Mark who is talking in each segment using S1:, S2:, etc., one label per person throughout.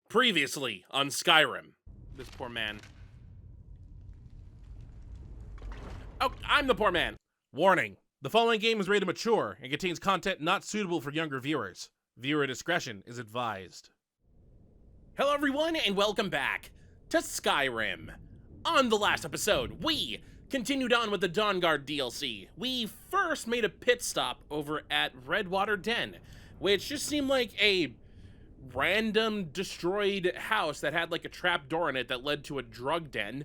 S1: Previously on Skyrim. This poor man. Oh, I'm the poor man. Warning. The following game is rated mature and contains content not suitable for younger viewers. Viewer discretion is advised. Hello everyone and welcome back to Skyrim. On the last episode, we continued on with the Dawnguard DLC. We first made a pit stop over at Redwater Den, which just seemed like a random destroyed house that had like a trap door in it that led to a drug den.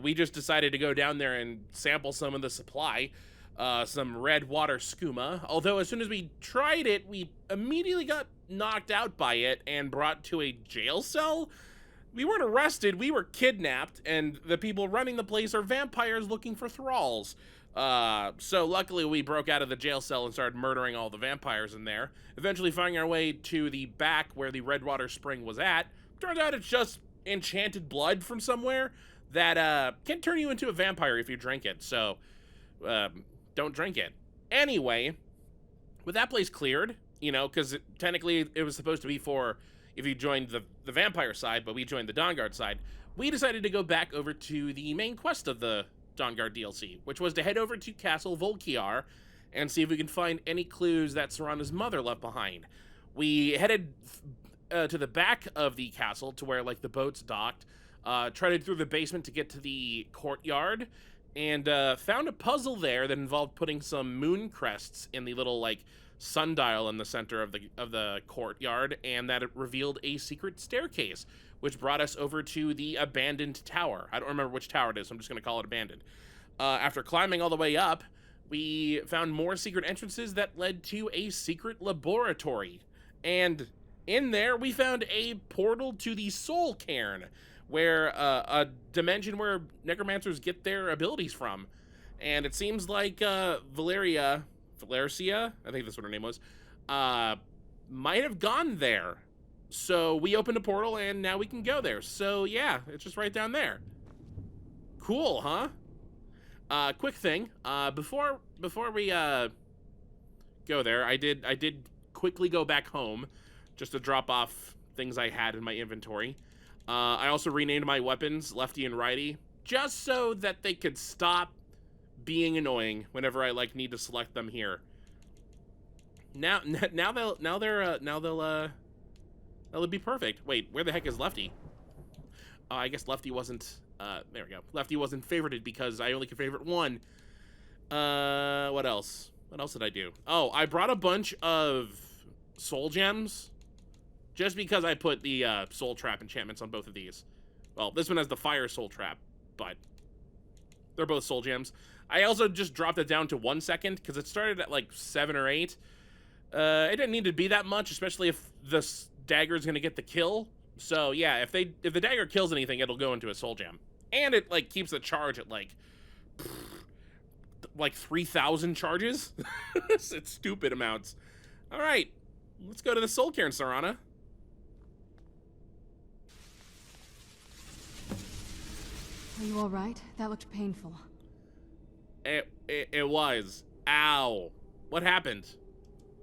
S1: We just decided to go down there and sample some of the supply, some red water skooma. Although as soon as we tried it, we immediately got knocked out by it and brought to a jail cell. We weren't arrested, we were kidnapped, and the people running the place are vampires looking for thralls. So luckily we broke out of the jail cell and started murdering all the vampires in there, eventually finding our way to the back where the Redwater Spring was at. Turns out it's just enchanted blood from somewhere that can turn you into a vampire if you drink it, so don't drink it. Anyway, with that place cleared, you know, because technically it was supposed to be for if you joined the vampire side, but we joined the Dawnguard side, we decided to go back over to the main quest of the Dawnguard DLC, which was to head over to Castle Volkiar and see if we can find any clues that Serana's mother left behind. We headed to the back of the castle to where like the boats docked, treaded through the basement to get to the courtyard, and found a puzzle there that involved putting some moon crests in the little like sundial in the center of the courtyard, and that it revealed a secret staircase, which brought us over to the abandoned tower. I don't remember which tower it is, so I'm just going to call it abandoned. After climbing all the way up, we found more secret entrances that led to a secret laboratory. And in there, we found a portal to the Soul Cairn, where a dimension where necromancers get their abilities from. And it seems like Valeria, I think that's what her name was, might have gone there. So we opened a portal and now we can go there. So yeah, it's just right down there. Cool, huh? Quick thing, before we go there, I did quickly go back home just to drop off things I had in my inventory. I also renamed my weapons Lefty and Righty just so that they could stop being annoying whenever I like need to select them here. Now they'll be perfect. Wait, where the heck is Lefty? I guess Lefty wasn't, there we go. Lefty wasn't favorited because I only could favorite one. What else? What else did I do? Oh, I brought a bunch of soul gems just because I put the soul trap enchantments on both of these. Well, this one has the fire soul trap, but they're both soul gems. I also just dropped it down to 1 second because it started at like 7 or 8. It didn't need to be that much, especially if the dagger is going to get the kill. So yeah, if the dagger kills anything, it'll go into a soul gem, and it like keeps the charge at like 3,000 charges. It's stupid amounts. All right, let's go to the Soul Cairn, Serana.
S2: Are you all right? That looked painful.
S1: It was. Ow. What happened?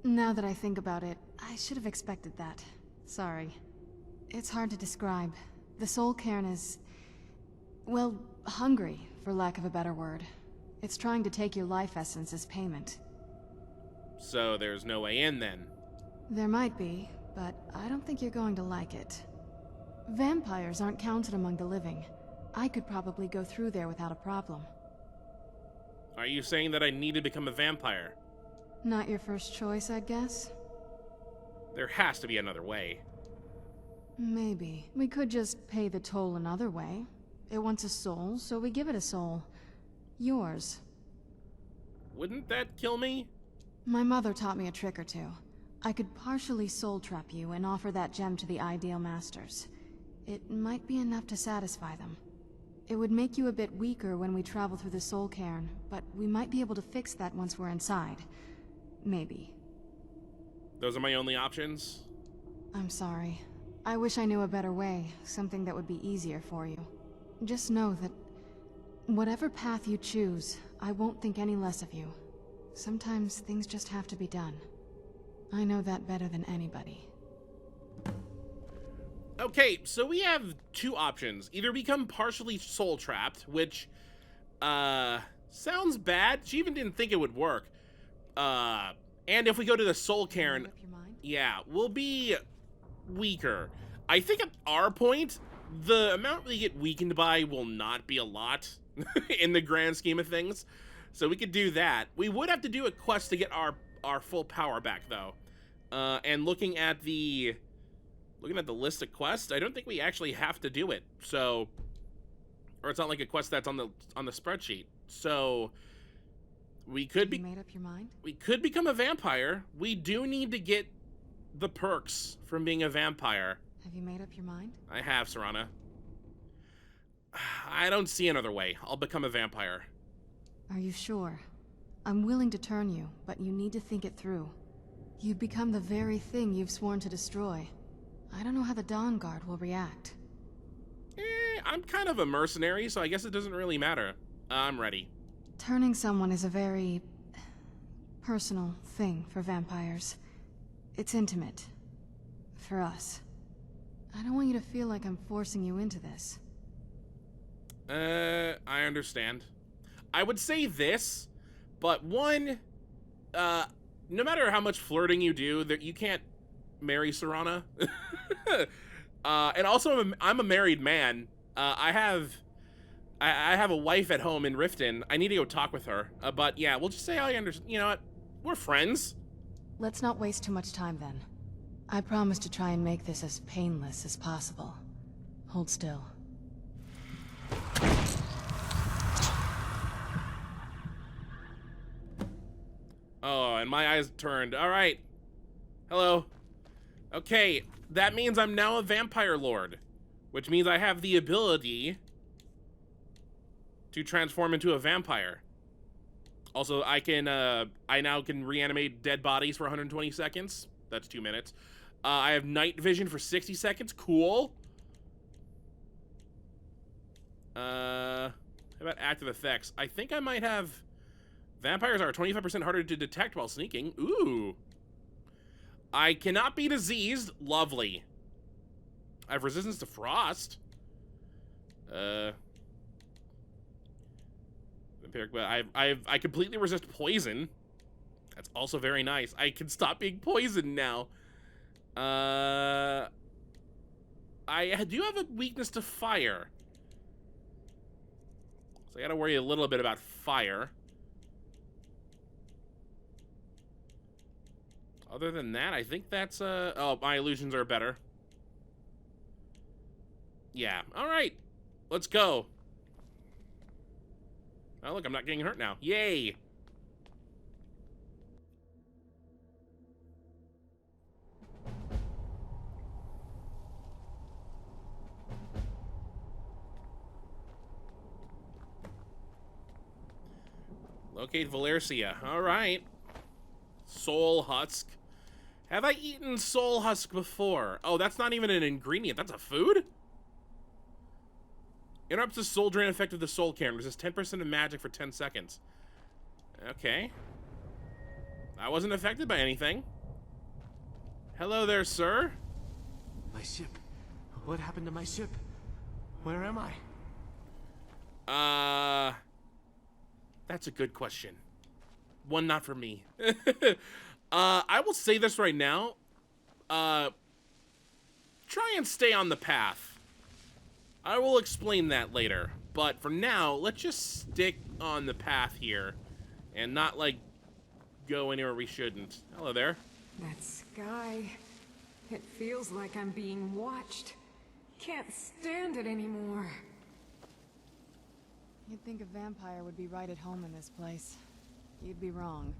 S2: Now that I think about it, I should have expected that. Sorry. It's hard to describe. The Soul Cairn is, well, hungry, for lack of a better word. It's trying to take your life essence as payment.
S1: So there's no way in then?
S2: There might be, but I don't think you're going to like it. Vampires aren't counted among the living. I could probably go through there without a problem.
S1: Are you saying that I need to become a vampire?
S2: Not your first choice, I'd guess?
S1: There has to be another way.
S2: Maybe. We could just pay the toll another way. It wants a soul, so we give it a soul. Yours.
S1: Wouldn't that kill me?
S2: My mother taught me a trick or two. I could partially soul trap you and offer that gem to the ideal masters. It might be enough to satisfy them. It would make you a bit weaker when we travel through the Soul Cairn, but we might be able to fix that once we're inside. Maybe.
S1: Those are my only options?
S2: I'm sorry. I wish I knew a better way, something that would be easier for you. Just know that whatever path you choose, I won't think any less of you. Sometimes things just have to be done. I know that better than anybody.
S1: Okay, so we have two options. Either become partially soul trapped, which sounds bad. She even didn't think it would work. And if we go to the soul Cairn, yeah, we'll be weaker. I think at our point, the amount we get weakened by will not be a lot in the grand scheme of things. So we could do that. We would have to do a quest to get our full power back, though. And looking at the list of quests, I don't think we actually have to do it. So, or it's not like a quest that's on the spreadsheet. So we could be
S2: made up your mind?
S1: We could become a vampire. We do need to get the perks from being a vampire.
S2: Have you made up your mind?
S1: I have, Serana. I don't see another way. I'll become a vampire.
S2: Are you sure? I'm willing to turn you, but you need to think it through. You'd become the very thing you've sworn to destroy. I don't know how the Dawn Guard will react.
S1: I'm kind of a mercenary, so I guess it doesn't really matter. I'm ready.
S2: Turning someone is a very personal thing for vampires. It's intimate. For us. I don't want you to feel like I'm forcing you into this.
S1: I understand. I would say this, but one, no matter how much flirting you do, you can't marry Serana. And also, I'm a married man. I have a wife at home in Riften. I need to go talk with her. But yeah, we'll just say I understand. You know what? We're friends.
S2: Let's not waste too much time then. I promise to try and make this as painless as possible. Hold still.
S1: Oh, and my eyes turned. All right. Hello. Okay, that means I'm now a vampire lord, which means I have the ability to transform into a vampire. Also, I now can reanimate dead bodies for 120 seconds. That's 2 minutes. I have night vision for 60 seconds. Cool. How about active effects? I think I might have... Vampires are 25% harder to detect while sneaking. Ooh. I cannot be diseased. Lovely. I have resistance to frost. I completely resist poison. That's also very nice. I can stop being poisoned now. I do have a weakness to fire. So I gotta worry a little bit about fire. Other than that, I think that's, oh, my illusions are better. Yeah, alright. Let's go. Oh, look, I'm not getting hurt now. Yay! Locate Valercia. Alright. Soul Husk. Have I eaten Soul Husk before? Oh, that's not even an ingredient. That's a food? Interrupts the soul drain effect of the soul Cairn. Resist 10% of magic for 10 seconds. Okay. I wasn't affected by anything. Hello there, sir.
S3: My ship. What happened to my ship? Where am I?
S1: That's a good question. One not for me. I will say this right now. Try and stay on the path. I will explain that later. But for now, let's just stick on the path here. And not, like, go anywhere we shouldn't. Hello there.
S4: That sky. It feels like I'm being watched. Can't stand it anymore.
S2: You'd think a vampire would be right at home in this place. You'd be wrong.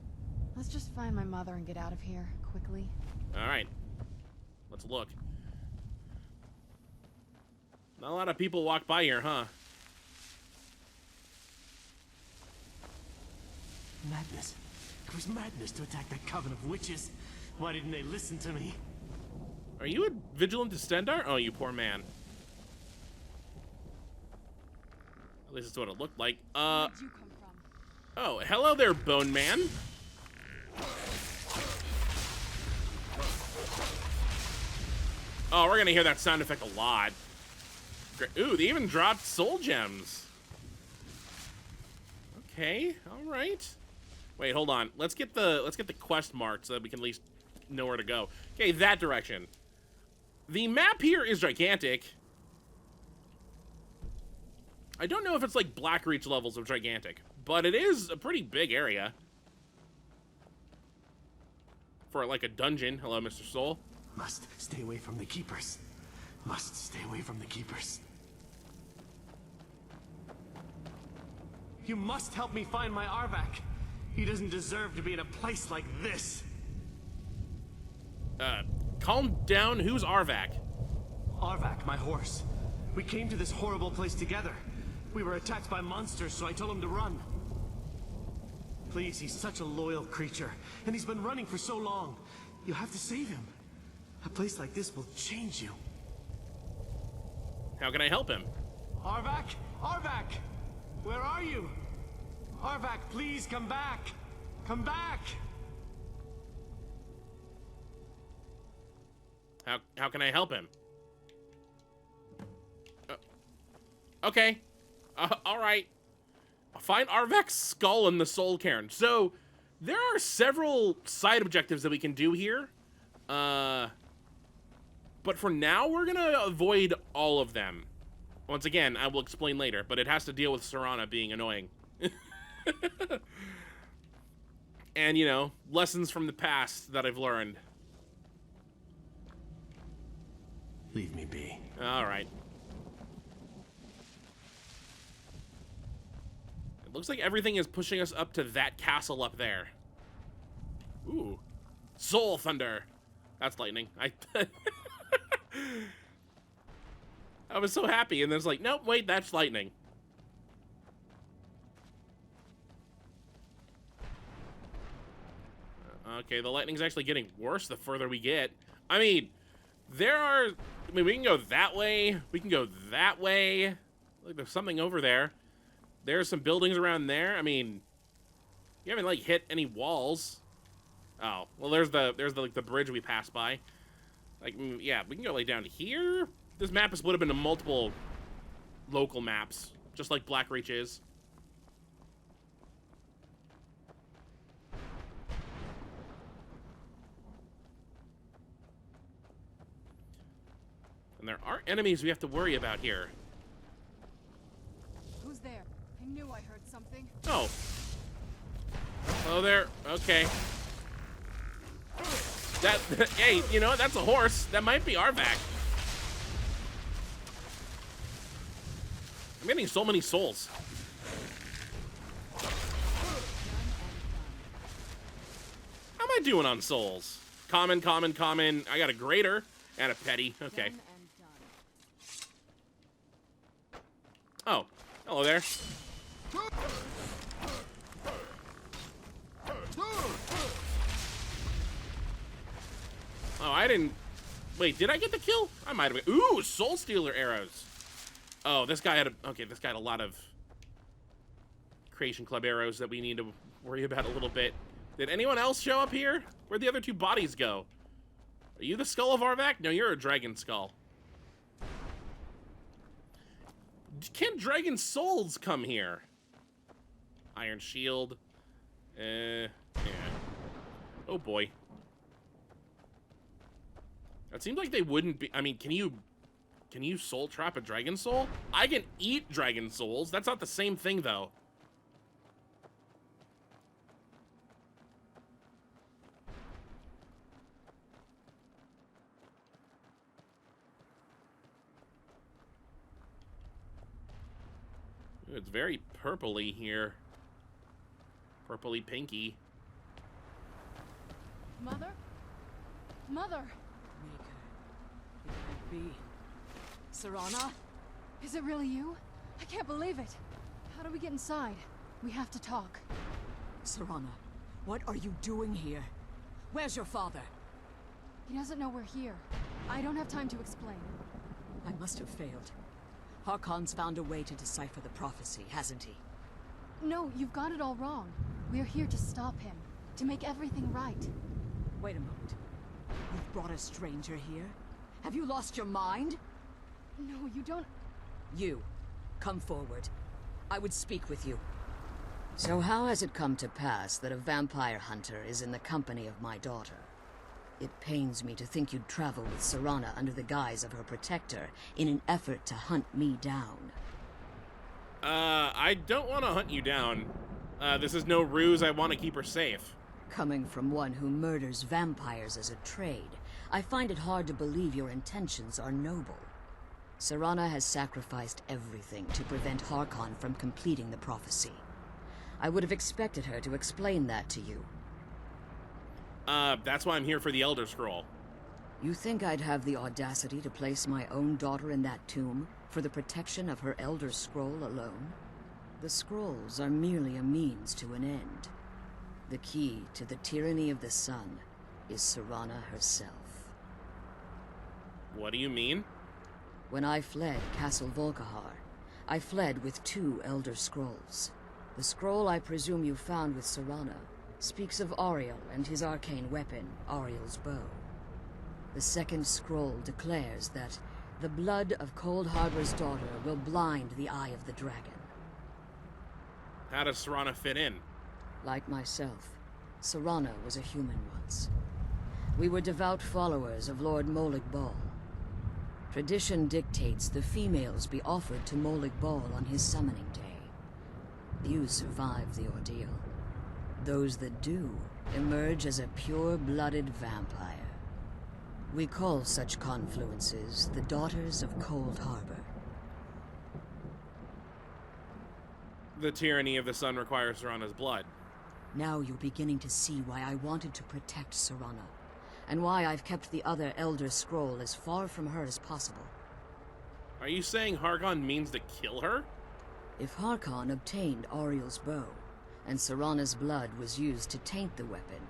S2: Let's just find my mother and get out of here, quickly.
S1: Alright. Let's look. Not a lot of people walk by here, huh?
S3: Madness. It was madness to attack that coven of witches. Why didn't they listen to me?
S1: Are you a vigilant Stendar? Oh, you poor man. At least that's what it looked like.
S2: Where'd you come from?
S1: Oh, hello there, Bone Man. Oh, we're gonna hear that sound effect a lot. Great. Ooh, they even dropped soul gems. Okay, all right. Wait, hold on. Let's get the quest marked so that we can at least know where to go. Okay, that direction. The map here is gigantic. I don't know if it's like Blackreach levels of gigantic, but it is a pretty big area. For like a dungeon. Hello, Mr. Soul.
S3: Must stay away from the keepers. Must stay away from the keepers. You must help me find my Arvak. He doesn't deserve to be in a place like this.
S1: Calm down. Who's Arvak?
S3: Arvak, my horse. We came to this horrible place together. We were attacked by monsters, so I told him to run. Please, he's such a loyal creature, and he's been running for so long. You have to save him. A place like this will change you.
S1: How can I help him?
S3: Arvak? Arvak! Where are you? Arvak, please come back! Come back!
S1: How can I help him? Okay. All right. Find Arvak's skull in the soul cairn. So, there are several side objectives that we can do here. But for now, we're gonna avoid all of them. Once again, I will explain later, but it has to deal with Serana being annoying. And, you know, lessons from the past that I've learned.
S3: Leave me be.
S1: All right. It looks like everything is pushing us up to that castle up there. Ooh. Soul Thunder. That's lightning. I was so happy, and then it's like, nope, wait, that's lightning. Okay, the lightning's actually getting worse the further we get. I mean, we can go that way. We can go that way. Look, there's something over there. There's some buildings around there. I mean, you haven't, like, hit any walls. Oh, well, there's the bridge we passed by. Like, yeah, we can go, like, down here. This map is split up into multiple local maps, just like Blackreach is. And there aren't enemies we have to worry about here.
S2: Who's there? I knew I heard something.
S1: Oh. Oh, there. Okay. Hey, you know what? That's a horse. That might be Arvak. I'm getting so many souls. How am I doing on souls? Common, common, common. I got a greater and a petty. Okay. Oh, hello there. Oh, I didn't... Wait, did I get the kill? I might have... Ooh, Soul Stealer arrows. Oh, this guy had a... Okay, this guy had a lot of Creation Club arrows that we need to worry about a little bit. Did anyone else show up here? Where'd the other two bodies go? Are you the skull of Arvak? No, you're a dragon skull. Can dragon souls come here? Iron shield. Yeah. Oh boy. It seems like they wouldn't be. I mean, can you soul trap a dragon soul? I can eat dragon souls. That's not the same thing though. It's very purpley here. Purpley pinky.
S2: Mother? Mother!
S5: It can't be. Serana?
S2: Is it really you? I can't believe it. How do we get inside? We have to talk.
S5: Serana, what are you doing here? Where's your father?
S2: He doesn't know we're here. I don't have time to explain.
S5: I must have failed. Harkon's found a way to decipher the prophecy, hasn't he?
S2: No, you've got it all wrong. We're here to stop him. To make everything right.
S5: Wait a moment. You've brought a stranger here? Have you lost your mind?
S2: No, you don't...
S5: You, come forward. I would speak with you. So how has it come to pass that a vampire hunter is in the company of my daughter? It pains me to think you'd travel with Serana under the guise of her protector in an effort to hunt me down.
S1: I don't want to hunt you down. This is no ruse. I want to keep her safe.
S5: Coming from one who murders vampires as a trade, I find it hard to believe your intentions are noble. Serana has sacrificed everything to prevent Harkon from completing the prophecy. I would have expected her to explain that to you.
S1: That's why I'm here for the Elder Scroll.
S5: You think I'd have the audacity to place my own daughter in that tomb for the protection of her Elder Scroll alone? The scrolls are merely a means to an end. The key to the tyranny of the sun is Serana herself.
S1: What do you mean?
S5: When I fled Castle Volkihar, I fled with 2 Elder Scrolls. The scroll I presume you found with Serana speaks of Auriel and his arcane weapon, Auriel's bow. The second scroll declares that the blood of Cold Harbor's daughter will blind the eye of the dragon.
S1: How does Serana fit in?
S5: Like myself, Serana was a human once. We were devout followers of Lord Molig Bal. Tradition dictates the females be offered to Molig Bal on his summoning day. Few survive the ordeal. Those that do emerge as a pure-blooded vampire. We call such confluences the Daughters of Cold Harbor.
S1: The tyranny of the sun requires Serana's blood.
S5: Now you're beginning to see why I wanted to protect Serana, and why I've kept the other Elder Scroll as far from her as possible.
S1: Are you saying Harkon means to kill her?
S5: If Harkon obtained Auriel's bow, and Serana's blood was used to taint the weapon,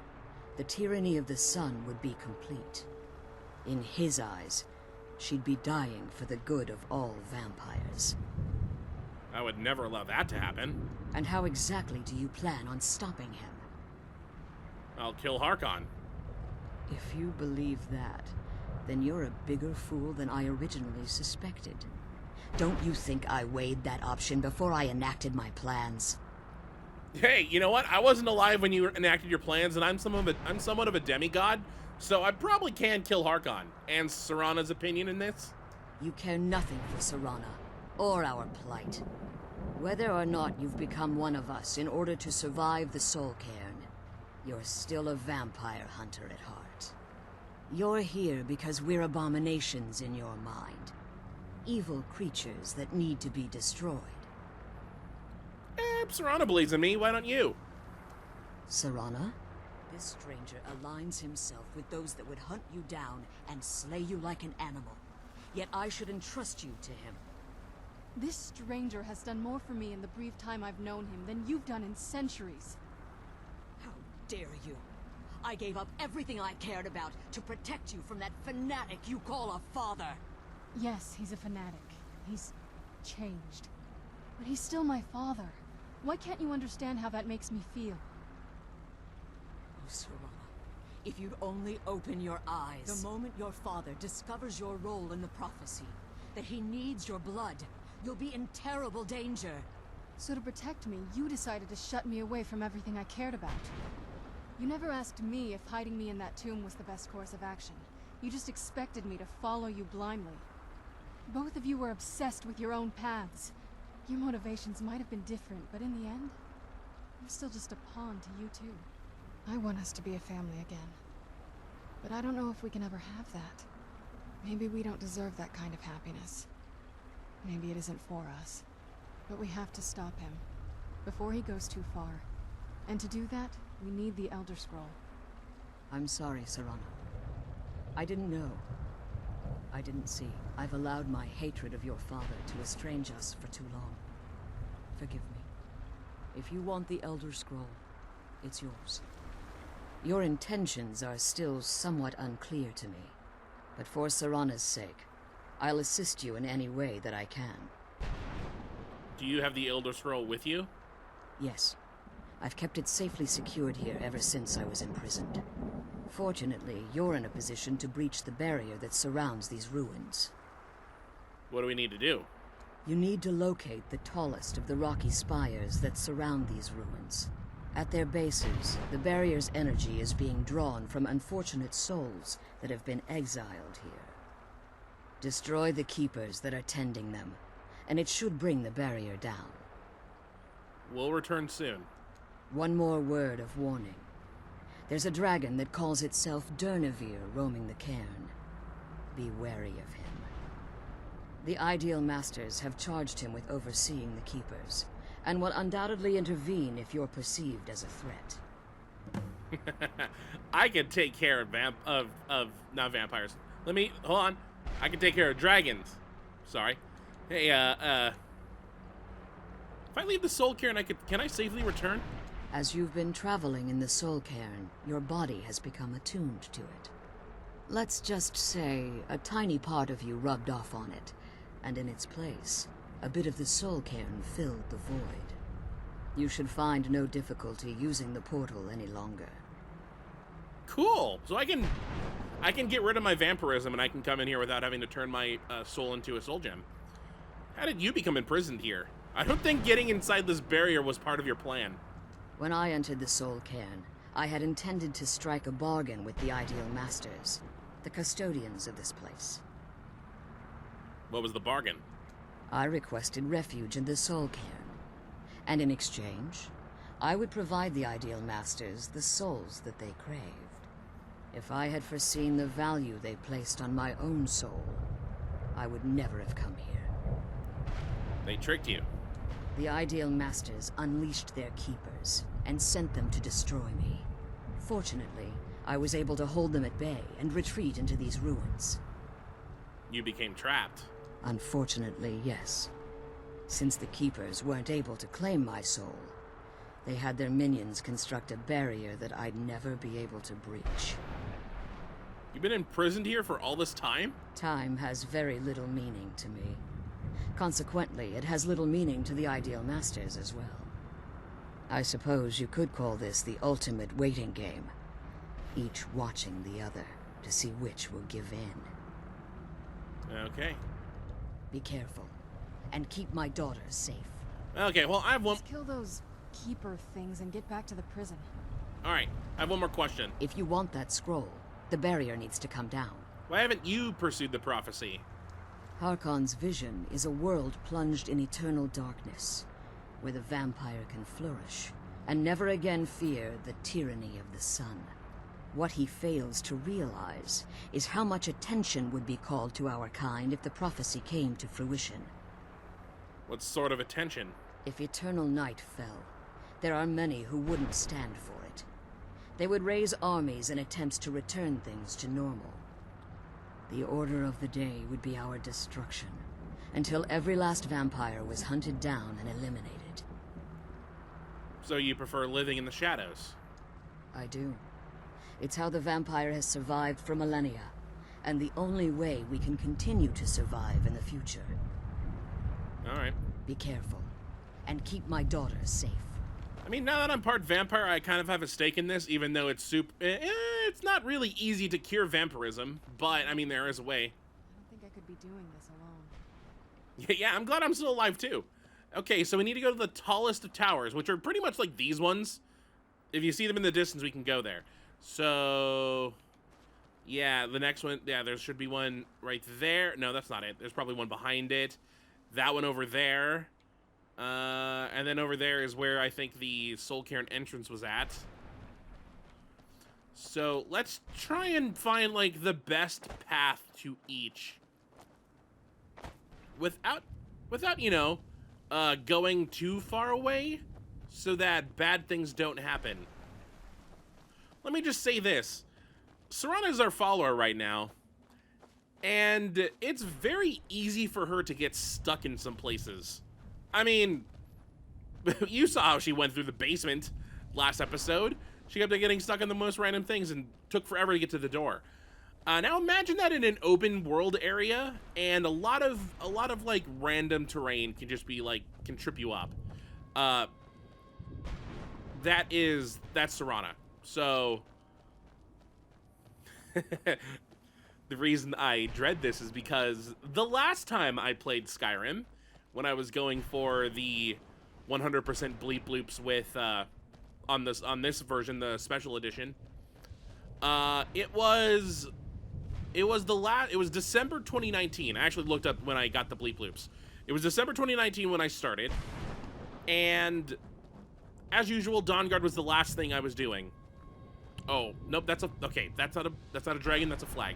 S5: the tyranny of the sun would be complete. In his eyes, she'd be dying for the good of all vampires.
S1: I would never allow that to happen.
S5: And how exactly do you plan on stopping him?
S1: I'll kill Harkon.
S5: If you believe that, then you're a bigger fool than I originally suspected. Don't you think I weighed that option before I enacted my plans?
S1: Hey, you know what? I wasn't alive when you enacted your plans, and I'm somewhat of a demigod, so I probably can kill Harkon. And Serana's opinion in this?
S5: You care nothing for Serana, or our plight. Whether or not you've become one of us in order to survive the Soul Cairn, you're still a vampire hunter at heart. You're here because we're abominations in your mind. Evil creatures that need to be destroyed.
S1: Serana believes in me, why don't you?
S5: Serana? This stranger aligns himself with those that would hunt you down and slay you like an animal. Yet I should entrust you to him.
S2: This stranger has done more for me in the brief time I've known him than you've done in centuries.
S5: How dare you? I gave up everything I cared about to protect you from that fanatic you call a father.
S2: Yes, he's a fanatic. He's changed. But he's still my father. Why can't you understand how that makes me feel?
S5: Oh, Serana, if you'd only open your eyes. The moment your father discovers your role in the prophecy, that he needs your blood, you'll be in terrible danger.
S2: So to protect me, you decided to shut me away from everything I cared about. You never asked me if hiding me in that tomb was the best course of action. You just expected me to follow you blindly. Both of you were obsessed with your own paths. Your motivations might have been different, but in the end, I'm still just a pawn to you two. I want us to be a family again. But I don't know if we can ever have that. Maybe we don't deserve that kind of happiness. Maybe it isn't for us. But we have to stop him, before he goes too far. And to do that, we need the Elder Scroll.
S5: I'm sorry, Serana. I didn't know. I didn't see. I've allowed my hatred of your father to estrange us for too long. Forgive me. If you want the Elder Scroll, it's yours. Your intentions are still somewhat unclear to me, but for Serana's sake, I'll assist you in any way that I can.
S1: Do you have the Elder Scroll with you?
S5: Yes. I've kept it safely secured here ever since I was imprisoned. Fortunately, you're in a position to breach the barrier that surrounds these ruins.
S1: What do we need to do?
S5: You need to locate the tallest of the rocky spires that surround these ruins. At their bases, the barrier's energy is being drawn from unfortunate souls that have been exiled here. Destroy the keepers that are tending them, and it should bring the barrier down.
S1: We'll return soon.
S5: One more word of warning. There's a dragon that calls itself Durnevere roaming the Cairn. Be wary of him. The Ideal Masters have charged him with overseeing the Keepers, and will undoubtedly intervene if you're perceived as a threat.
S1: I can take care of not vampires. Hold on. I can take care of dragons. Sorry. Hey, if I leave the Soul Cairn, can I safely return?
S5: As you've been traveling in the Soul Cairn, your body has become attuned to it. Let's just say a tiny part of you rubbed off on it, and in its place, a bit of the Soul Cairn filled the void. You should find no difficulty using the portal any longer.
S1: Cool. So I can get rid of my vampirism and I can come in here without having to turn my soul into a soul gem. How did you become imprisoned here? I don't think getting inside this barrier was part of your plan.
S5: When I entered the Soul Cairn, I had intended to strike a bargain with the Ideal Masters, the custodians of this place.
S1: What was the bargain?
S5: I requested refuge in the Soul Cairn, and in exchange, I would provide the Ideal Masters the souls that they craved. If I had foreseen the value they placed on my own soul, I would never have come here.
S1: They tricked you.
S5: The Ideal Masters unleashed their keepers and sent them to destroy me. Fortunately, I was able to hold them at bay and retreat into these ruins.
S1: You became trapped.
S5: Unfortunately, yes. Since the keepers weren't able to claim my soul, they had their minions construct a barrier that I'd never be able to breach.
S1: You've been imprisoned here for all this time?
S5: Time has very little meaning to me. Consequently, it has little meaning to the Ideal Masters as well. I suppose you could call this the ultimate waiting game, each watching the other to see which will give in.
S1: Okay.
S5: Be careful, and keep my daughter safe.
S1: Okay, well, I have one...
S2: Let's kill those keeper things and get back to the prison.
S1: Alright, I have one more question.
S5: If you want that scroll, the barrier needs to come down.
S1: Why haven't you pursued the prophecy?
S5: Harkon's vision is a world plunged in eternal darkness, where the vampire can flourish, and never again fear the tyranny of the sun. What he fails to realize is how much attention would be called to our kind if the prophecy came to fruition.
S1: What sort of attention?
S5: If eternal night fell, there are many who wouldn't stand for it. They would raise armies in attempts to return things to normal. The order of the day would be our destruction, until every last vampire was hunted down and eliminated.
S1: So you prefer living in the shadows?
S5: I do. It's how the vampire has survived for millennia, and the only way we can continue to survive in the future.
S1: Alright.
S5: Be careful, and keep my daughter safe.
S1: I mean, now that I'm part vampire, I kind of have a stake in this, even though it's it's not really easy to cure vampirism, but, I mean, there is a way.
S2: I don't think I could be doing this alone.
S1: Yeah, I'm glad I'm still alive, too. Okay, so we need to go to the tallest of towers, which are pretty much like these ones. If you see them in the distance, we can go there. So, yeah, the next one, yeah, there should be one right there. No, that's not it. There's probably one behind it. That one over there. And then over there is where I think the Soul Cairn entrance was at. So let's try and find, like, the best path to each. Without, you know, going too far away so that bad things don't happen. Let me just say this. Serana is our follower right now. And it's very easy for her to get stuck in some places. I mean, you saw how she went through the basement last episode. She kept getting stuck in the most random things and took forever to get to the door. Now imagine that in an open world area, and a lot of like random terrain can just be like can trip you up. That's Serana. So The reason I dread this is because the last time I played Skyrim, when I was going for the 100% bleep bloops with on this version, the special edition, it was December 2019. I actually looked up when I got the bleep loops. It was December 2019 when I started, and as usual, Dawnguard was the last thing I was doing. Oh, nope, that's not a dragon, that's a flag.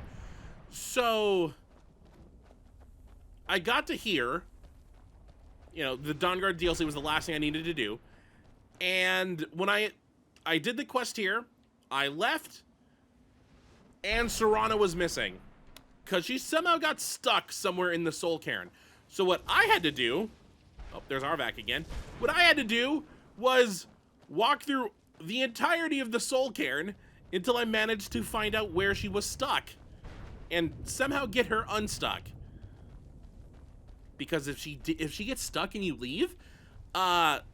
S1: So I got to here, you know, the Dawnguard DLC was the last thing I needed to do. And when I did the quest here, I left, and Serana was missing, because she somehow got stuck somewhere in the Soul Cairn. So what I had to do, oh, there's Arvak again. What I had to do was walk through the entirety of the Soul Cairn until I managed to find out where she was stuck and somehow get her unstuck. Because if she gets stuck and you leave,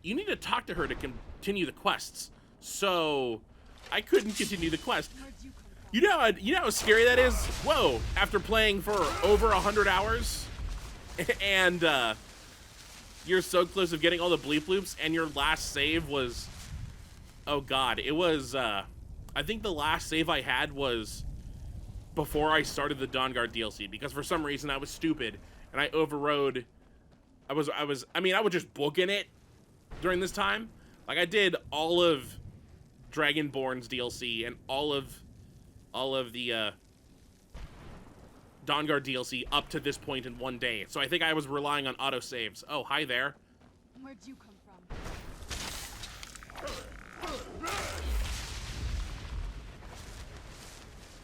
S1: you need to talk to her to continue the quests. So I couldn't continue the quest. You know how scary that is? Whoa, after playing for over 100 hours and you're so close of getting all the bleep loops, and your last save was, oh god, it was I think the last save I had was before I started the Dawnguard DLC, because for some reason I was stupid and I overrode. I would just book in it during this time. Like, I did all of Dragonborn's DLC and all of the Dawnguard DLC up to this point in one day. So I think I was relying on autosaves. Oh, hi there.
S2: Where'd you come from?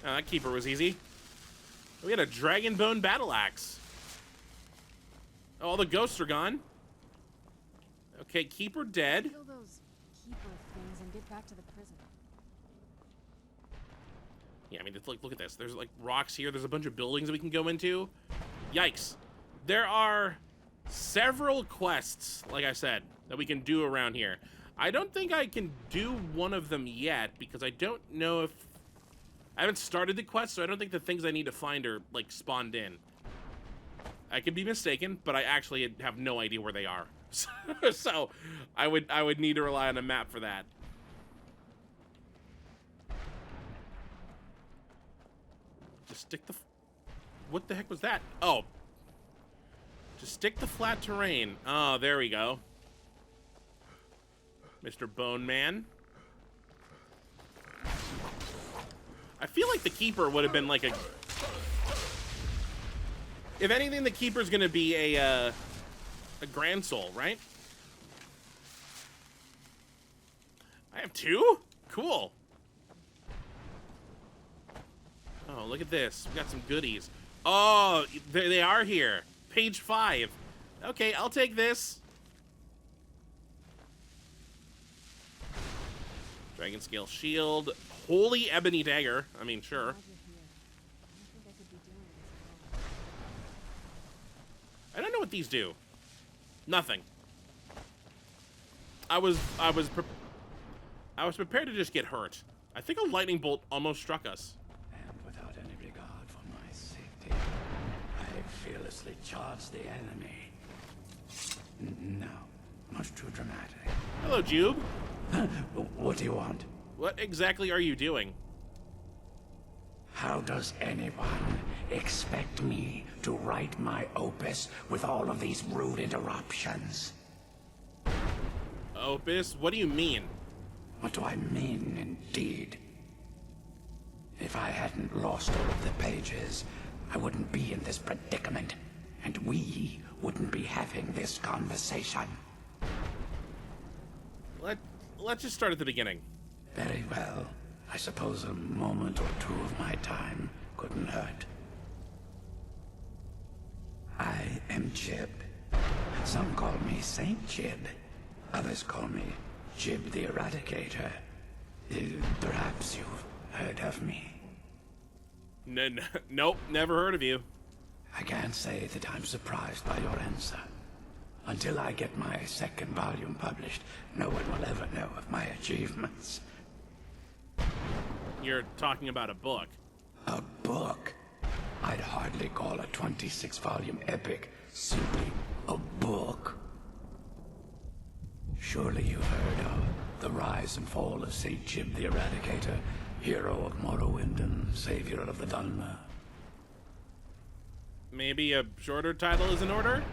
S1: Oh, that keeper was easy. We had a Dragonbone battle axe. Oh, all the ghosts are gone. Okay, keeper dead.
S2: Kill those keeper things and get back to the prison.
S1: Yeah, I mean, it's like, look at this. There's like rocks here. There's a bunch of buildings that we can go into. Yikes. There are several quests, like I said, that we can do around here. I don't think I can do one of them yet, because I don't know if... I haven't started the quest, so I don't think the things I need to find are, like, spawned in. I could be mistaken, but I actually have no idea where they are. So, I would need to rely on a map for that. Just stick the... What the heck was that? Oh. Just stick the flat terrain. Oh, there we go. Mr. Bone Man. I feel like the keeper would have been like a... If anything, the keeper's gonna be a Grand Soul, right? I have two? Cool. Oh, look at this. We got some goodies. Oh, they are here. Page 5. Okay, I'll take this. Dragon Scale Shield. Holy Ebony Dagger. I mean, sure. I don't know what these do. Nothing. I was prepared to just get hurt. I think a lightning bolt almost struck us.
S6: And without any regard for my safety, I fearlessly charged the enemy. No, much too dramatic.
S1: Hello, Jube.
S6: What do you want?
S1: What exactly are you doing?
S6: How does anyone expect me to write my opus with all of these rude interruptions?
S1: Opus? What do you mean?
S6: What do I mean, indeed? If I hadn't lost all of the pages, I wouldn't be in this predicament, and we wouldn't be having this conversation.
S1: Let's just start at the beginning.
S6: Very well. I suppose a moment or two of my time couldn't hurt. I am Jib. Some call me Saint Jib. Others call me Jib the Eradicator. Perhaps you've heard of me.
S1: Nope, never heard of you.
S6: I can't say that I'm surprised by your answer. Until I get my second volume published, no one will ever know of my achievements.
S1: You're talking about a book.
S6: A book? I'd hardly call a 26-volume epic simply a book. Surely you've heard of the rise and fall of St. Jim the Eradicator, hero of Morrowind and savior of the Dhalma.
S1: Maybe a shorter title is in order?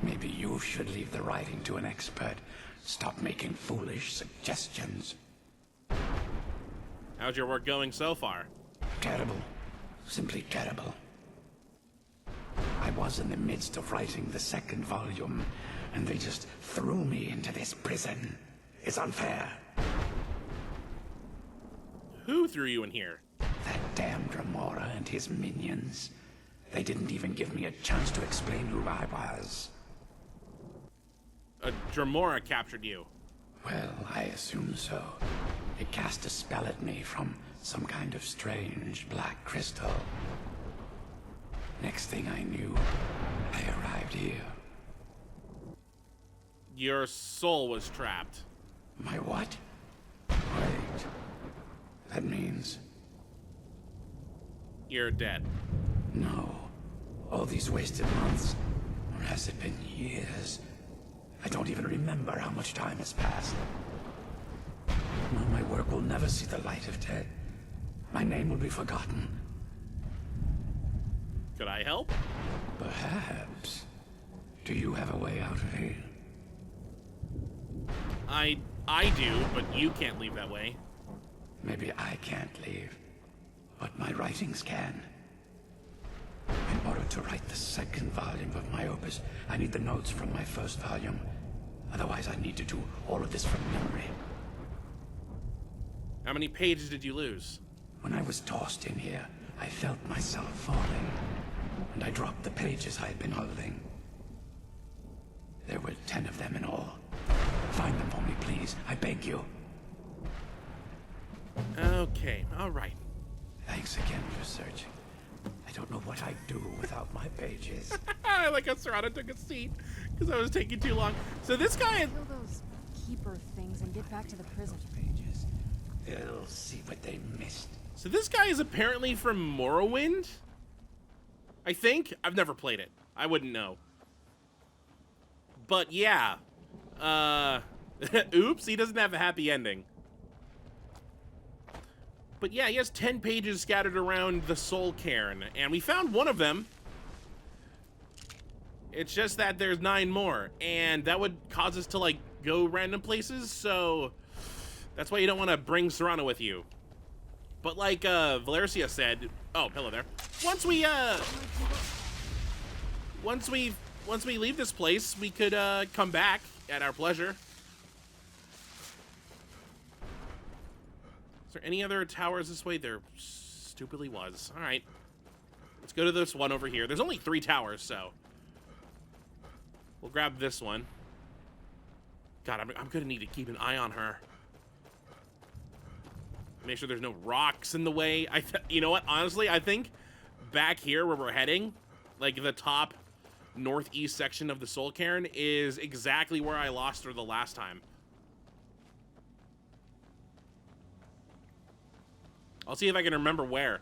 S6: Maybe you should leave the writing to an expert. Stop making foolish suggestions.
S1: How's your work going so far?
S6: Terrible. Simply terrible. I was in the midst of writing the second volume, and they just threw me into this prison. It's unfair.
S1: Who threw you in here?
S6: That damned Remora and his minions. They didn't even give me a chance to explain who I was.
S1: A Dremora captured you.
S6: Well, I assume so. It cast a spell at me from some kind of strange black crystal. Next thing I knew, I arrived here.
S1: Your soul was trapped.
S6: My what? Wait. That means...
S1: You're dead.
S6: No. All these wasted months. Or has it been years? I don't even remember how much time has passed. No, my work will never see the light of day. My name will be forgotten.
S1: Could I help?
S6: Perhaps. Do you have a way out of here?
S1: I do, but you can't leave that way.
S6: Maybe I can't leave, but my writings can. In order to write the second volume of my opus, I need the notes from my first volume. Otherwise, I need to do all of this from memory.
S1: How many pages did you lose?
S6: When I was tossed in here, I felt myself falling, and I dropped the pages I had been holding. There were 10 of them in all. Find them for me, please. I beg you.
S1: Okay, all right.
S6: Thanks again for searching. I don't know what I'd do without my pages.
S1: I like how Serrano took a seat because I was taking too long. So this guy...
S2: Kill those keeper things and get back to the prison.
S6: Pages. They'll see what they missed.
S1: So this guy is apparently from Morrowind? I think? I've never played it. I wouldn't know. But yeah. Oops, he doesn't have a happy ending. But yeah, he has 10 pages scattered around the Soul Cairn, and we found one of them. It's just that there's 9 more, and that would cause us to, like, go random places, so that's why you don't want to bring Serrano with you. But like Valercia said, oh, hello there. Once we leave this place, we could come back at our pleasure. Is there any other towers this way? There stupidly was. All right. Let's go to this one over here. There's only 3 towers, so we'll grab this one. God, I'm gonna need to keep an eye on her. Make sure there's no rocks in the way. You know what? Honestly, I think back here where we're heading, like the top northeast section of the Soul Cairn, is exactly where I lost her the last time. I'll see if I can remember where.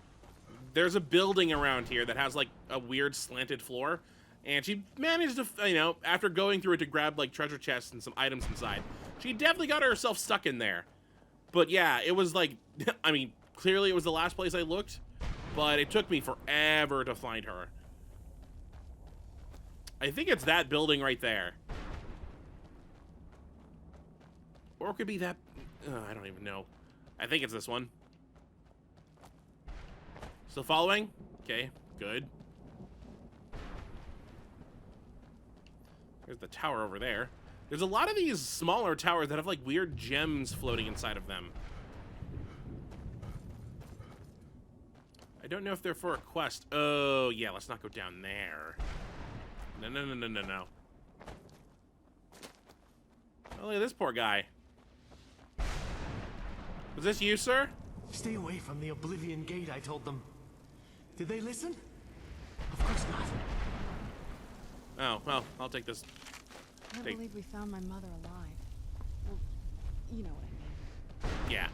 S1: There's a building around here that has like a weird slanted floor, and she managed to, you know, after going through it to grab like treasure chests and some items inside, she definitely got herself stuck in there. But yeah, it was like, I mean, clearly it was the last place I looked, but it took me forever to find her. I think it's that building right there. Or it could be that, I don't even know. I think it's this one. Still following? Okay, good. There's the tower over there. There's a lot of these smaller towers that have like weird gems floating inside of them. I don't know if they're for a quest. Oh, yeah, let's not go down there. No, no, no, no, no, no. Oh, look at this poor guy. Was this you, sir?
S3: Stay away from the Oblivion Gate, I told them. Did they listen? Of course not.
S1: Oh, well, I'll take this.
S2: I can't believe we found my mother alive. Well, you know what I mean.
S1: Yeah.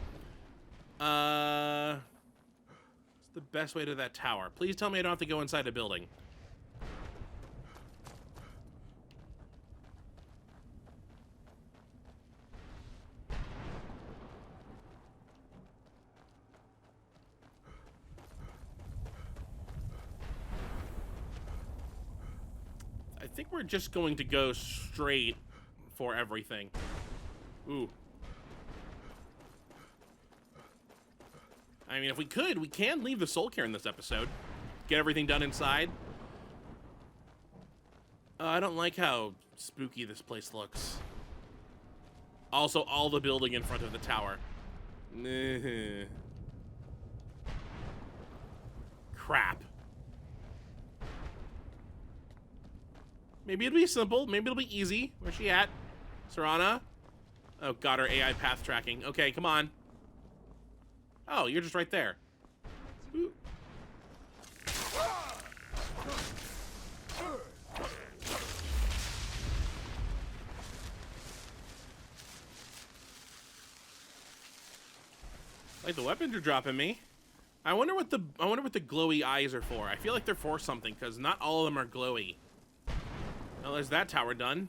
S1: Is the best way to that tower? Please tell me I don't have to go inside a building. I think we're just going to go straight for everything. Ooh. I mean, if we could, we can leave the soul care in this episode. Get everything done inside. I don't like how spooky this place looks. Also, all the building in front of the tower. Crap. Maybe it'll be simple. Maybe it'll be easy. Where's she at? Serana? Oh, God, her AI path tracking. Okay, come on. Oh, you're just right there. Ooh. Like the weapons are dropping me. I wonder what the glowy eyes are for. I feel like they're for something because not all of them are glowy. Well, there's that tower done.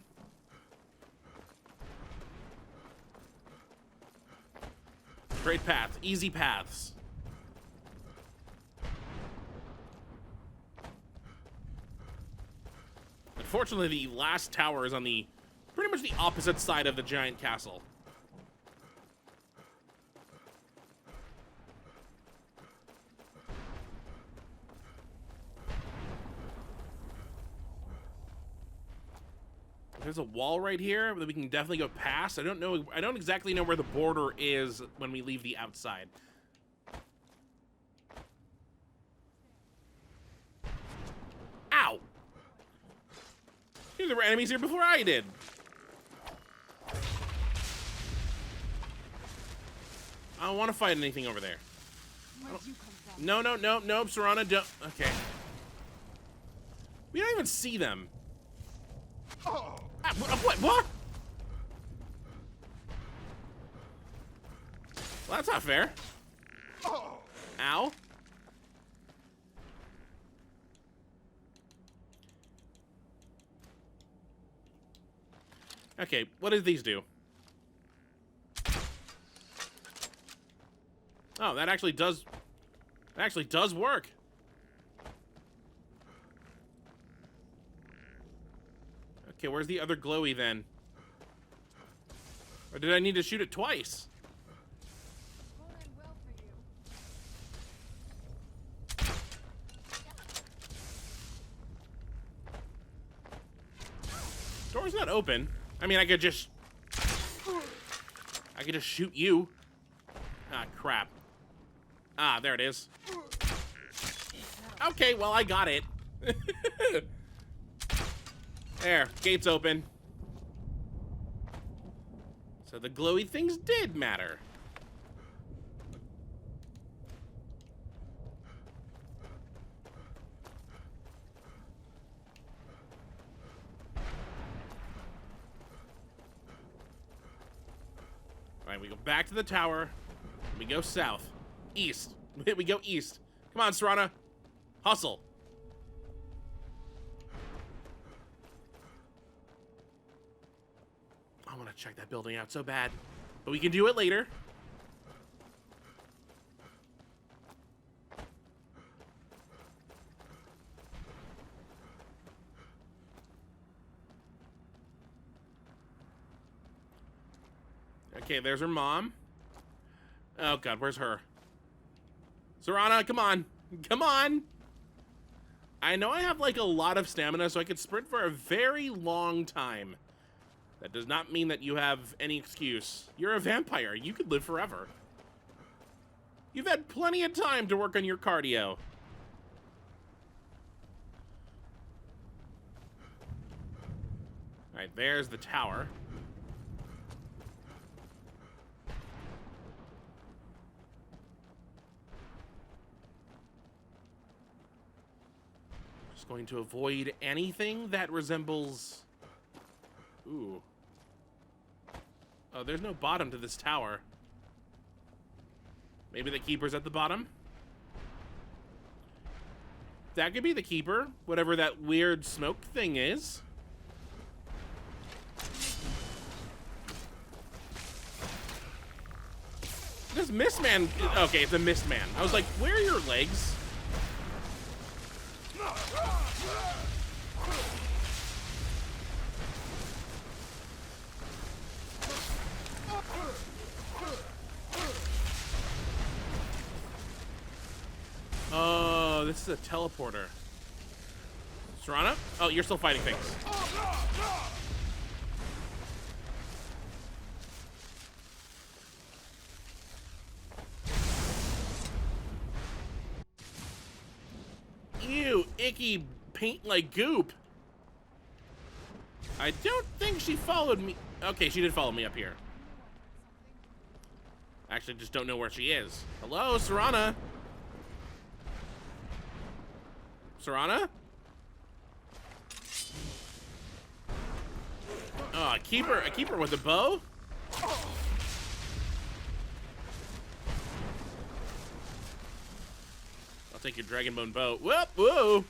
S1: Straight path, easy paths. Unfortunately, the last tower is on the pretty much the opposite side of the giant castle. There's a wall right here that we can definitely go past. I don't exactly know where the border is when we leave the outside. Ow! There were enemies here before I did. I don't want to fight anything over there. No, Serana, don't. Okay. We don't even see them. Oh. What? Well, that's not fair. Ow. Okay, what did these do? Oh, that actually does work. Okay, where's the other glowy then? Or did I need to shoot it twice? Door's not open. I mean, I could just shoot you. Ah, crap. Ah, there it is. Okay, well, I got it. There, gate's open. So the glowy things did matter. Alright, we go back to the tower. We go south. East. We go east. Come on, Serana. Hustle. I want to check that building out so bad. But we can do it later. Okay, there's her mom. Oh, God, where's her? Serana, come on. Come on. I know I have, like, a lot of stamina, so I could sprint for a very long time. That does not mean that you have any excuse. You're a vampire. You could live forever. You've had plenty of time to work on your cardio. Alright, there's the tower. Just going to avoid anything that resembles... Ooh. Oh, there's no bottom to this tower. Maybe the keeper's at the bottom? That could be the keeper, whatever that weird smoke thing is. This mist man, okay, it's a mist man. I was like, where are your legs? Oh, this is a teleporter. Serana? Oh, you're still fighting things. Ew, icky paint like goop. I don't think she followed me. Okay, she did follow me up here. Actually, just don't know where she is. Hello, Serana? Serana? Oh, a keeper with a bow? I'll take your dragonbone bow. Whoop, whoa!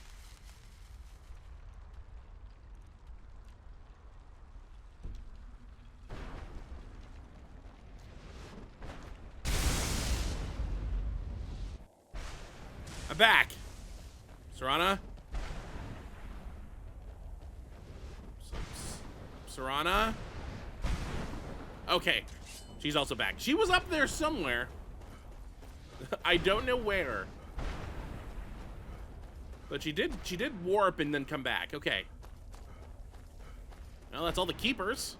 S1: I'm back. Serana? Serana? Okay. She's also back. She was up there somewhere. I don't know where. But she did warp and then come back. Okay. Well, that's all the keepers.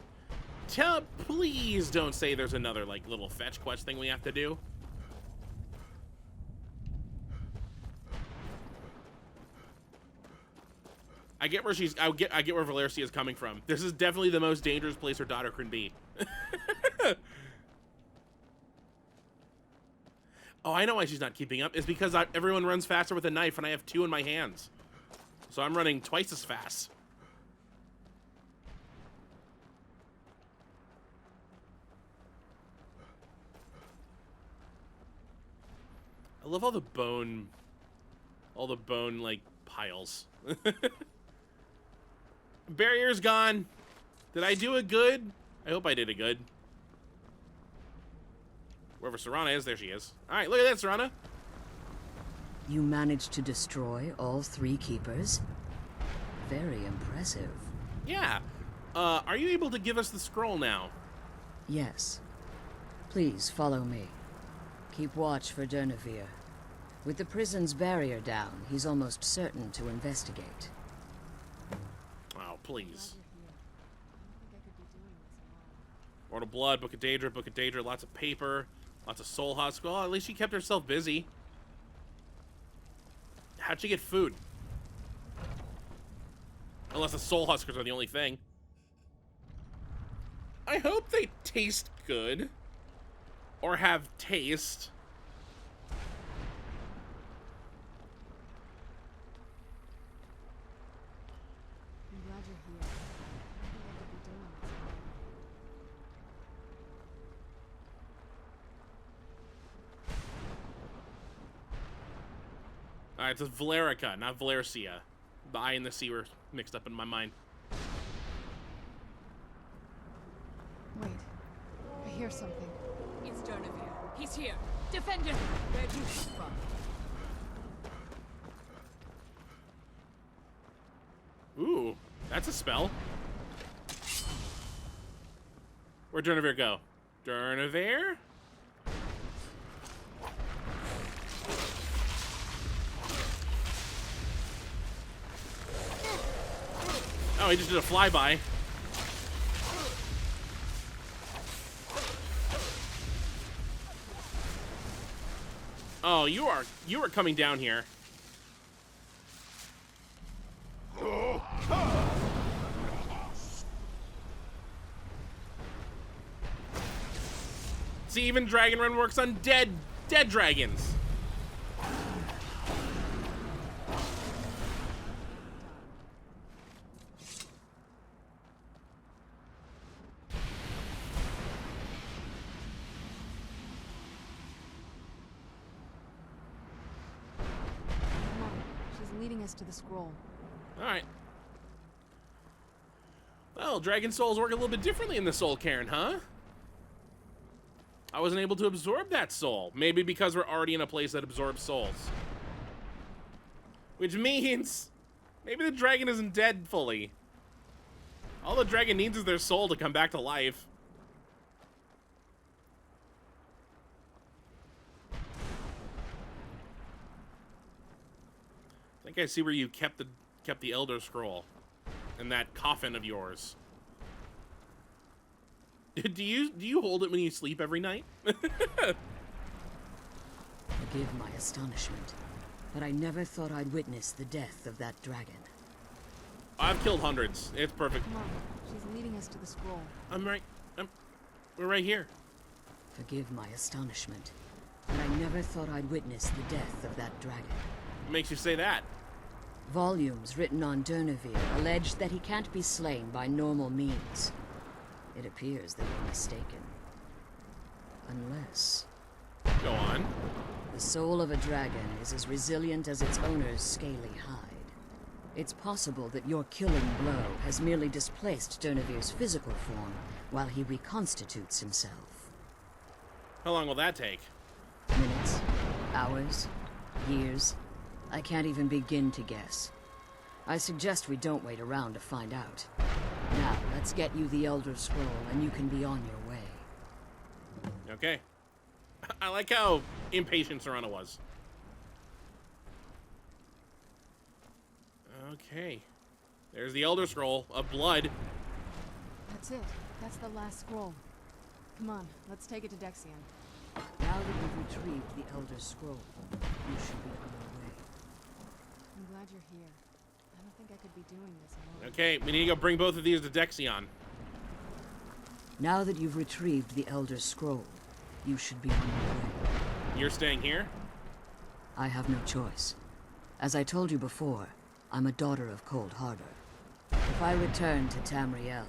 S1: Please don't say there's another, like, little fetch quest thing we have to do. I get where I get where Valercia is coming from. This is definitely the most dangerous place her daughter can be. Oh, I know why she's not keeping up. It's because everyone runs faster with a knife and I have 2 in my hands. So I'm running twice as fast. I love all the bone, like, piles. Barrier's gone. Did I do it good? I hope I did it good. Wherever Serana is, there she is. All right, look at that, Serana.
S5: You managed to destroy all 3 keepers? Very impressive.
S1: Yeah. Are you able to give us the scroll now?
S5: Yes. Please follow me. Keep watch for Durnevere. With the prison's barrier down, he's almost certain to investigate.
S1: Oh, please. Lord of Blood, Book of Daedra, lots of paper, lots of soul husk. Well, at least she kept herself busy. How'd she get food? Unless the soul huskers are the only thing. I hope they taste good. Or have taste.
S2: I'm glad you're here. I don't think I could be doing this alone.
S1: Alright, it's Valerica, not Valercia. The I and the C were mixed up in my mind.
S2: Wait. I hear something.
S7: It's Durnevere. He's here. Defend him. Where'd you come from?
S1: Ooh, that's a spell. Where'd Durnevere go? Durnevere? Oh, he just did a flyby. Oh, you are coming down here. See, even Dragon Run works on dead dragons.
S2: leading us to the scroll.
S1: Alright. Well, dragon souls work a little bit differently in the soul Cairn, huh? I wasn't able to absorb that soul. Maybe because we're already in a place that absorbs souls. Which means maybe the dragon isn't dead fully. All the dragon needs is their soul to come back to life. I think I see where you kept the Elder Scroll in that coffin of yours. Do you hold it when you sleep every night?
S5: Forgive my astonishment, but I never thought I'd witness the death of that dragon.
S1: I've killed hundreds. It's perfect.
S2: Come on, she's leading us to the scroll.
S1: We're right here.
S5: Forgive my astonishment, but I never thought I'd witness the death of that dragon.
S1: What makes you say that?
S5: Volumes written on Durnevere allege that he can't be slain by normal means. It appears that you're mistaken. Unless...
S1: Go on.
S5: The soul of a dragon is as resilient as its owner's scaly hide. It's possible that your killing blow has merely displaced Durnevere's physical form while he reconstitutes himself.
S1: How long will that take?
S5: Minutes, hours, years. I can't even begin to guess. I suggest we don't wait around to find out. Now, let's get you the Elder Scroll and you can be on your way.
S1: Okay. I like how impatient Serana was. Okay. There's the Elder Scroll of blood.
S2: That's it. That's the last scroll. Come on, let's take it to Dexion.
S5: Now that you've retrieved the Elder Scroll, you should be on your way.
S2: I'm glad you're here. I don't think I could be doing this alone.
S1: Okay, we need to go bring both of these to Dexion.
S5: Now that you've retrieved the Elder Scroll, you should be on your way.
S1: You're staying here?
S5: I have no choice. As I told you before, I'm a daughter of Cold Harbor. If I return to Tamriel,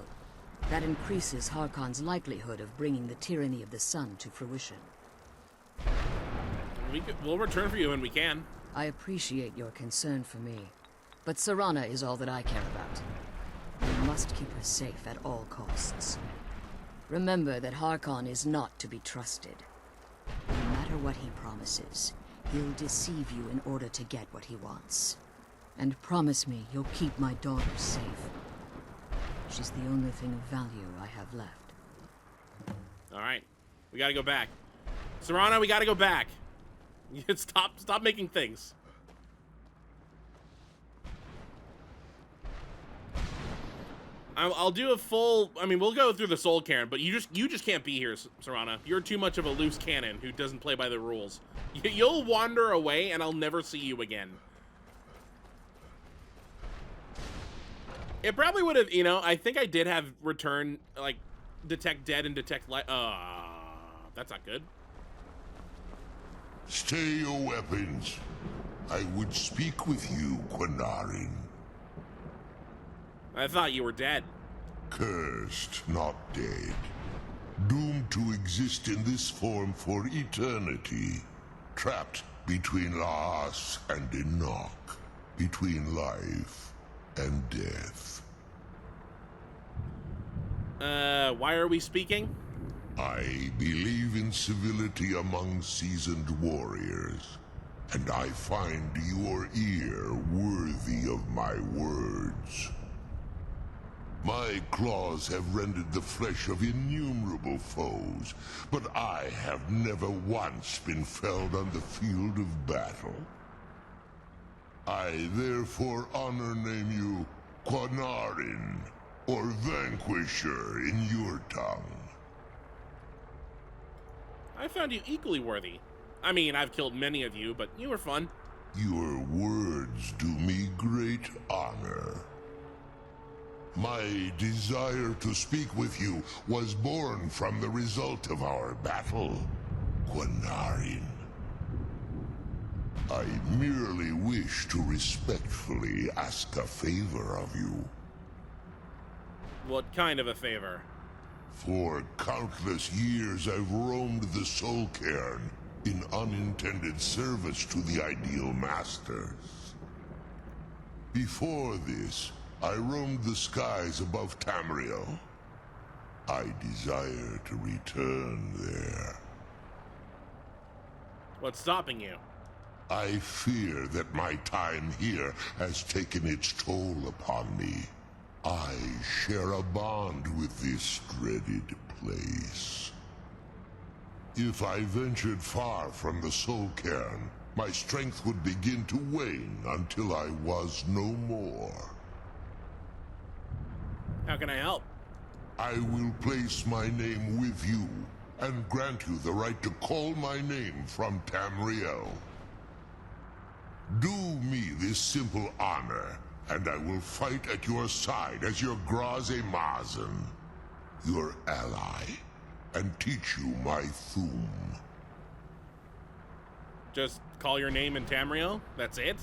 S5: that increases Harkon's likelihood of bringing the tyranny of the sun to fruition.
S1: We'll return for you when we can.
S5: I appreciate your concern for me, but Serana is all that I care about. We must keep her safe at all costs. Remember that Harkon is not to be trusted. No matter what he promises, he'll deceive you in order to get what he wants. And promise me you'll keep my daughter safe. She's the only thing of value I have left.
S1: Alright. We gotta go back. Serana, we gotta go back. Stop making things. I'll do a full... I mean, we'll go through the Soul Cairn, but you just can't be here, Serana. You're too much of a loose cannon who doesn't play by the rules. You'll wander away, and I'll never see you again. It probably would have, you know, I think I did have return, like, detect dead and detect light. That's not good.
S8: Stay your weapons. I would speak with you, Quinarin.
S1: I thought you were dead.
S8: Cursed, not dead. Doomed to exist in this form for eternity. Trapped between Laas and Enoch. Between life and death.
S1: Why are we speaking?
S8: I believe in civility among seasoned warriors, and I find your ear worthy of my words. My claws have rended the flesh of innumerable foes, but I have never once been felled on the field of battle. I therefore honor name you Quinarin, or Vanquisher in your tongue.
S1: I found you equally worthy. I mean, I've killed many of you, but you were fun.
S8: Your words do me great honor. My desire to speak with you was born from the result of our battle, Quinarin. I merely wish to respectfully ask a favor of you.
S1: What kind of a favor?
S8: For countless years I've roamed the Soul Cairn in unintended service to the Ideal Masters. Before this, I roamed the skies above Tamriel. I desire to return there.
S1: What's stopping you?
S8: I fear that my time here has taken its toll upon me. I share a bond with this dreaded place. If I ventured far from the Soul Cairn, my strength would begin to wane until I was no more.
S1: How can I help?
S8: I will place my name with you and grant you the right to call my name from Tamriel. Do me this simple honor, and I will fight at your side as your Graze-Mazen, your ally, and teach you my Thum.
S1: Just call your name in Tamriel? That's it?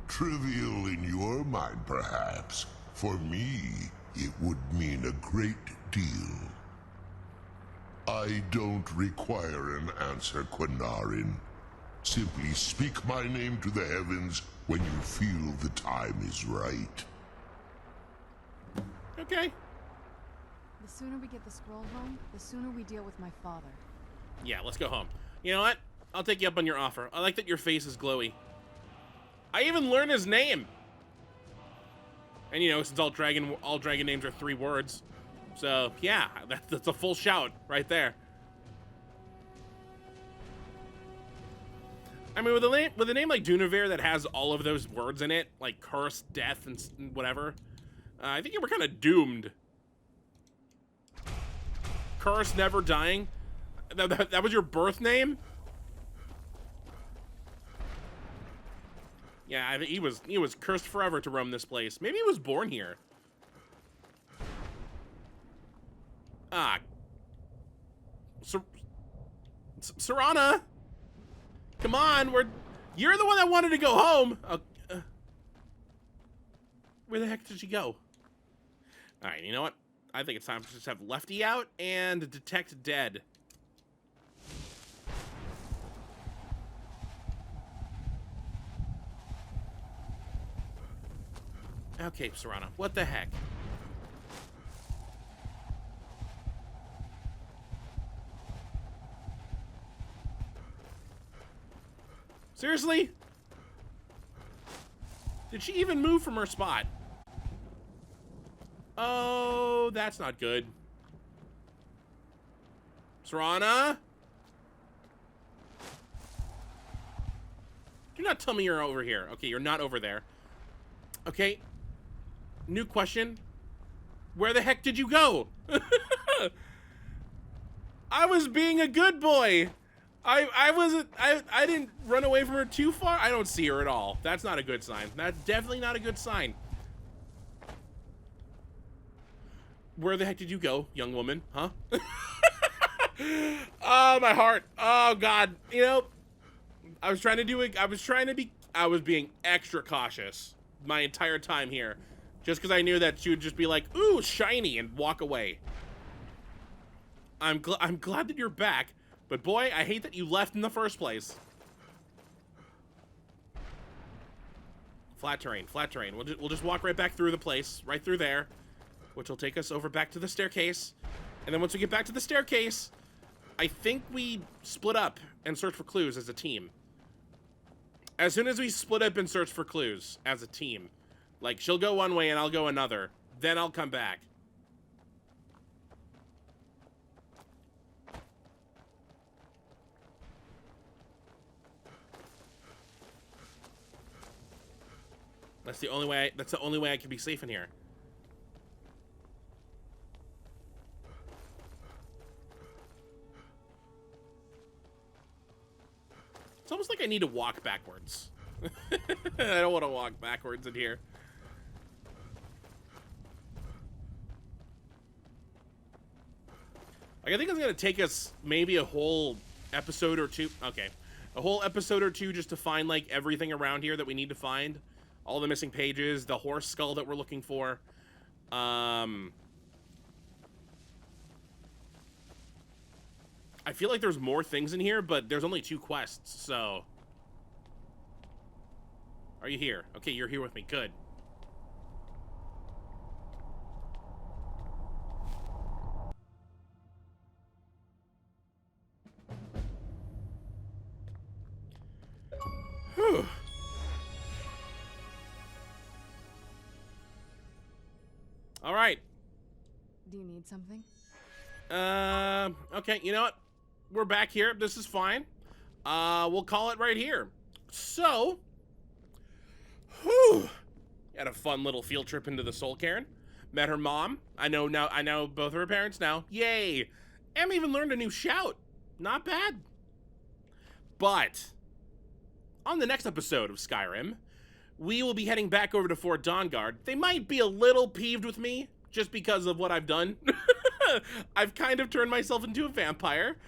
S8: Trivial in your mind, perhaps. For me, it would mean a great deal. I don't require an answer, Quinarin. Simply speak my name to the heavens when you feel the time is right.
S1: Okay.
S2: The sooner we get the scroll home, the sooner we deal with my father.
S1: Yeah, let's go home. You know what? I'll take you up on your offer. I like that your face is glowy. I even learned his name. And you know, since all dragon names are 3 words. So, yeah, that's a full shout right there. I mean, with a name like Dunaver that has all of those words in it, like curse, death, and whatever, I think you were kind of doomed. Curse, never dying. That was your birth name? Yeah, I think he was cursed forever to roam this place. Maybe he was born here. Ah. Serana! Come on, you're the one that wanted to go home. Where the heck did she go? All right, you know what? I think it's time to just have Lefty out and detect dead. Okay, Serana, what the heck? Seriously? Did she even move from her spot? Oh, that's not good. Serana? Do not tell me you're over here. Okay, you're not over there. Okay. New question. Where the heck did you go? I was being a good boy. I didn't run away from her too far. I don't see her at all. That's not a good sign. That's definitely not a good sign. Where the heck did you go, young woman? Huh? Oh, my heart. Oh, God. You know, I was being extra cautious my entire time here. Just because I knew that she would just be like, ooh, shiny, and walk away. I'm glad that you're back. But boy, I hate that you left in the first place. Flat terrain, flat terrain. We'll just walk right back through the place, right through there, which will take us over back to the staircase. And then once we get back to the staircase, I think we split up and search for clues as a team. As soon as we split up and search for clues as a team, like she'll go one way and I'll go another, then I'll come back. That's the only way I can be safe in here. It's almost like I need to walk backwards. I don't want to walk backwards in here. Like, I think it's going to take us maybe a whole episode or two. Okay. A whole episode or two just to find, like, everything around here that we need to find. All the missing pages, the horse skull that we're looking for. I feel like there's more things in here, but there's only 2 quests, so... Are you here? Okay, you're here with me. Good. All right.
S2: Do you need something?
S1: Okay, you know what? We're back here. This is fine. We'll call it right here. So, whew. Had a fun little field trip into the Soul Cairn. Met her mom. I know both of her parents now. Yay. And even learned a new shout. Not bad. But, on the next episode of Skyrim, we will be heading back over to Fort Dawnguard. They might be a little peeved with me, just because of what I've done. I've kind of turned myself into a vampire.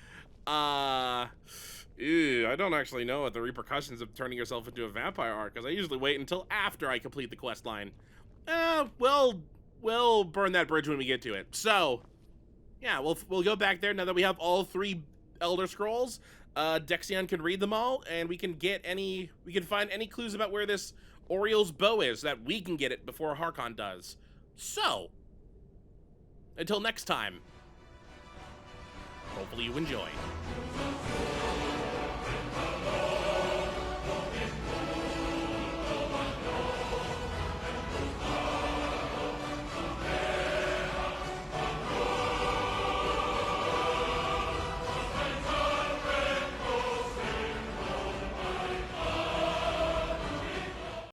S1: I don't actually know what the repercussions of turning yourself into a vampire are, because I usually wait until after I complete the quest line. We'll burn that bridge when we get to it. So, yeah, we'll go back there now that we have all 3 Elder Scrolls. Dexion can read them all, and we can find any clues about where this Oriel's bow is, so that we can get it before Harkon does. So, until next time, hopefully you enjoy.